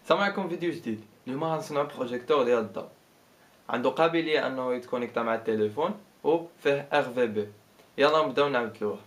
سامعكم فيديو جديد. اليوم غنصنعو بروجيكتور ديال الضوء، عنده قابليه انه يتكونيكتا مع التليفون وفيه ار في بي. يلا نبداو نعملوه.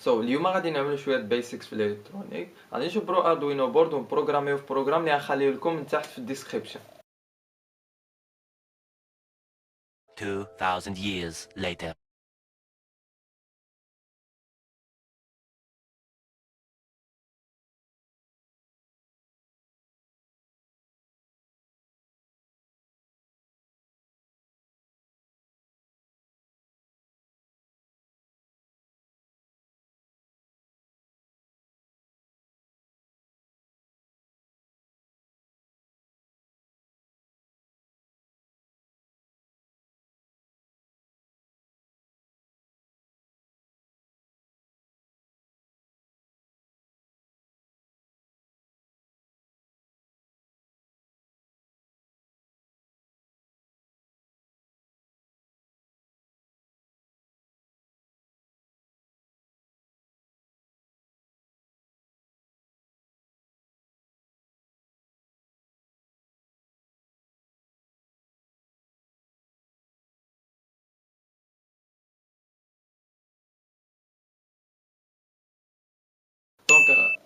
اليوم غادي نعملو شويه بيسكس في الالكترونيك، غادي نجبرو اردوينو بورد ونبروغراميو في بروغرام اللي غنخليه لكم من تحت في الديسكريبشن. 2000 years later.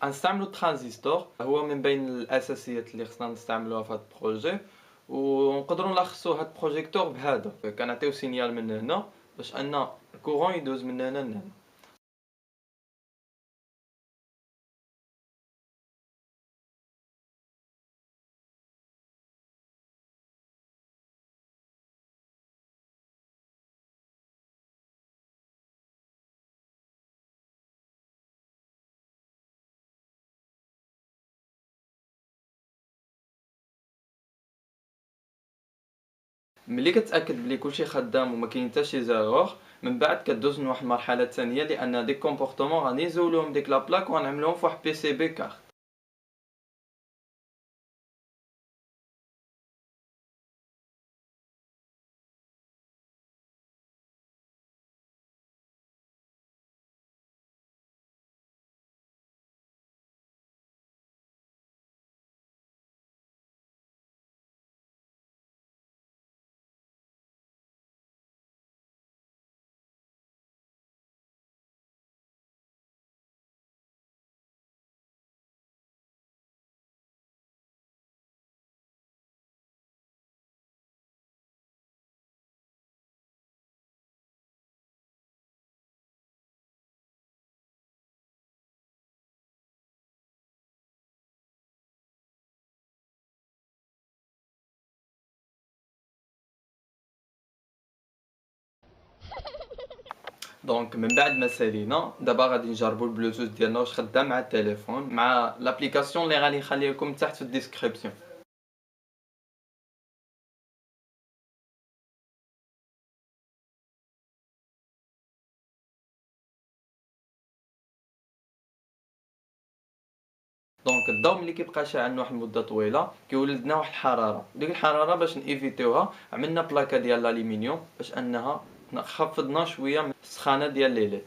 غنستعملو الترانزستور، هو من بين الاساسيات اللي خصنا نستعملوها في هذا البروجي. ونقدروا نلخصوا هذا البروجيكتور بهذا، كنعطيو سينيال من هنا باش ان الكورون يدوز من هنا لهنا. ملي كتاكد بلي كلشي خدام وما كاين حتى شي زيرور، من بعد كدوز لواحد المرحله ثانيه لان ديك كومبورطمون غادي نزولوهم ديك لا بلاك وغنعملوهم في واحد بي سي بي كارت. دونك من بعد ما سالينا دابا غادي نجربوا البلوتوث ديالنا واش خدام مع التليفون مع لابليكاسيون اللي غادي نخليها لكم تحت في الديسكريبسيون. دونك الضوء ملي كيبقى شاعل واحد المده طويله كيولد لنا واحد الحراره، ديك الحراره باش نيفيتيوها عملنا بلاكه ديال الالومنيوم باش انها خفضنا شويه من السخانه ديال ليليد.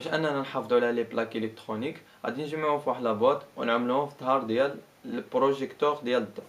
باش اننا نحافظوا على لي بلاك الكترونيك غادي نجمعوهم في واحد لابواط ونعملوهم في الظهر ديال البروجيكتور ديال الضوء.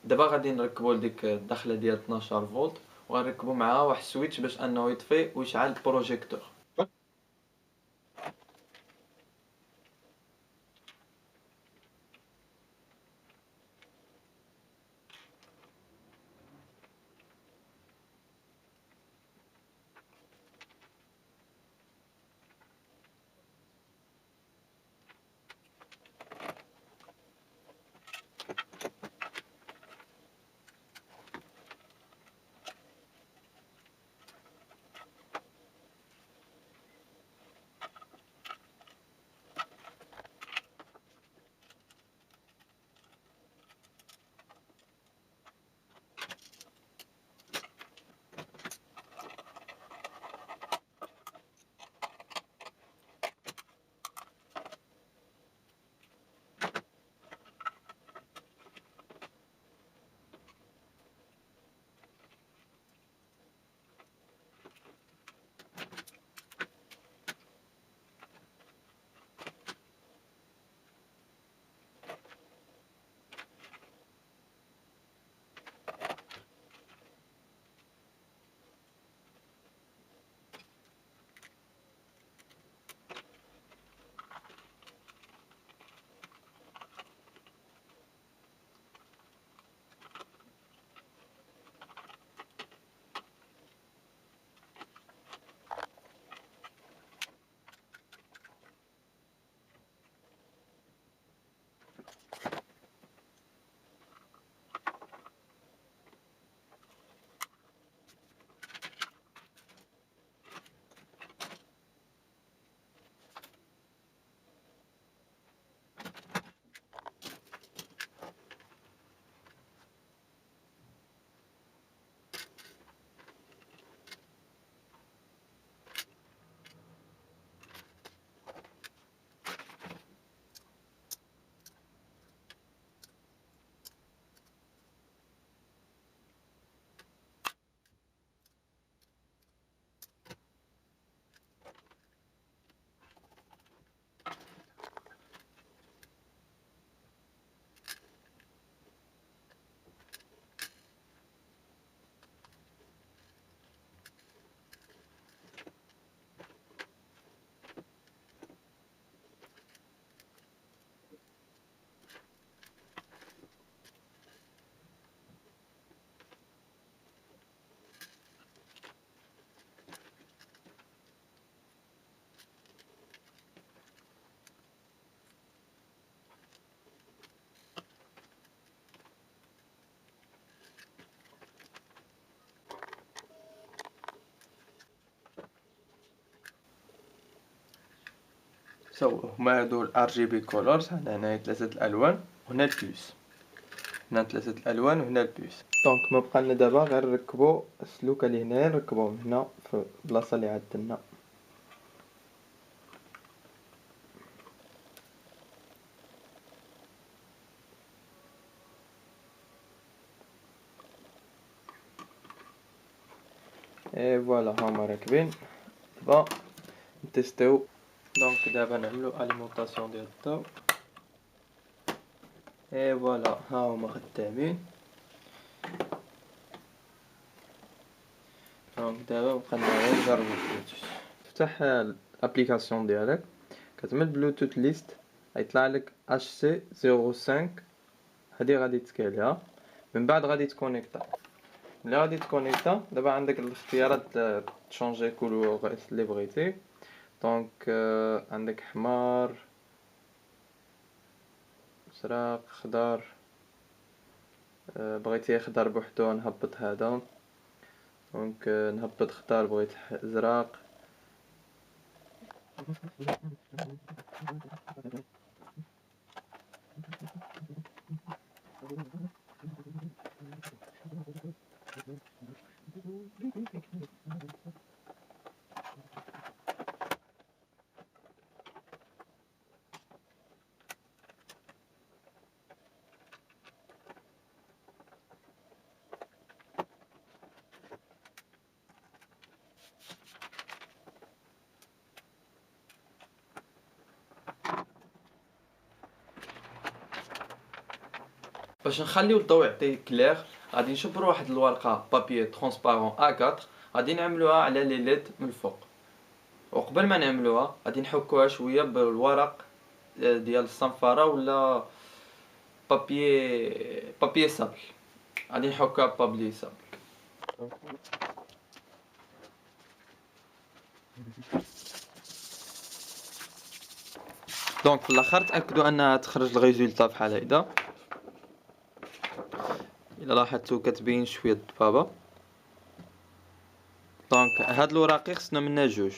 دابا غادي نركبوا لديك الدخله ديال 12 فولت وغنركبوا معاها واحد السويتش باش انه يطفي ويشعل البروجيكتور. هما هادو الار جي بي كولورز. هنايا 3 الالوان وهنا البلوس، هنا 3 الالوان وهنا البلوس. دونك ما بقى لنا دابا غير نركبو السلوكه اللي هنايا، نركبوهم هنا في البلاصه اللي عندنا. اي فوالا هما راكبين. دابا نتيستيو. دونك دابا نعملو اليمونطاسيون ديال الضو. اي فوالا ها هما خدامين. دونك دابا بقى غير نجربو البلوتوث. تفتح الابليكاسيون ديالك، كتعمل بلوتوث ليست، غيطلع لك HC05. هادي غادي تسكاليها، من بعد غادي تكونيكتا. ملي غادي تكونيكتا دابا عندك الاختيارات تشونجي كولور اللي بغيتي. دونك عندك حمار، ازرق، خضر. بغيتي خضر بوحدو نهبط هذا. دونك نهبط خضر، بغيت ازرق. باش نخليو الضوء يعطي كلير، غادي نشبرو واحد الورقه بابي ترونسبارون A4، غادي نعملوها على لي ليد من الفوق. وقبل ما نعملوها غادي نحكوها شويه بالورق ديال الصنفره ولا بابي صابل. غادي نحكوها بابلي صابل. دونك في الاخر تاكدوا انها تخرج الريزولطا بحال هكذا. الا لاحظتوا كتبين شويه الضبابه. دونك هاد الوراقي خصنا منها جوج.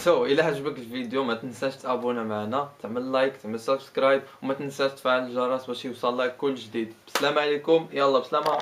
الى عجبك الفيديو ما تنساش تابونا معنا، تعمل لايك، تعمل سبسكرايب، وما تنساش تفعل الجرس باش يوصل لك كل جديد. بسلام عليكم، يلا بسلامه.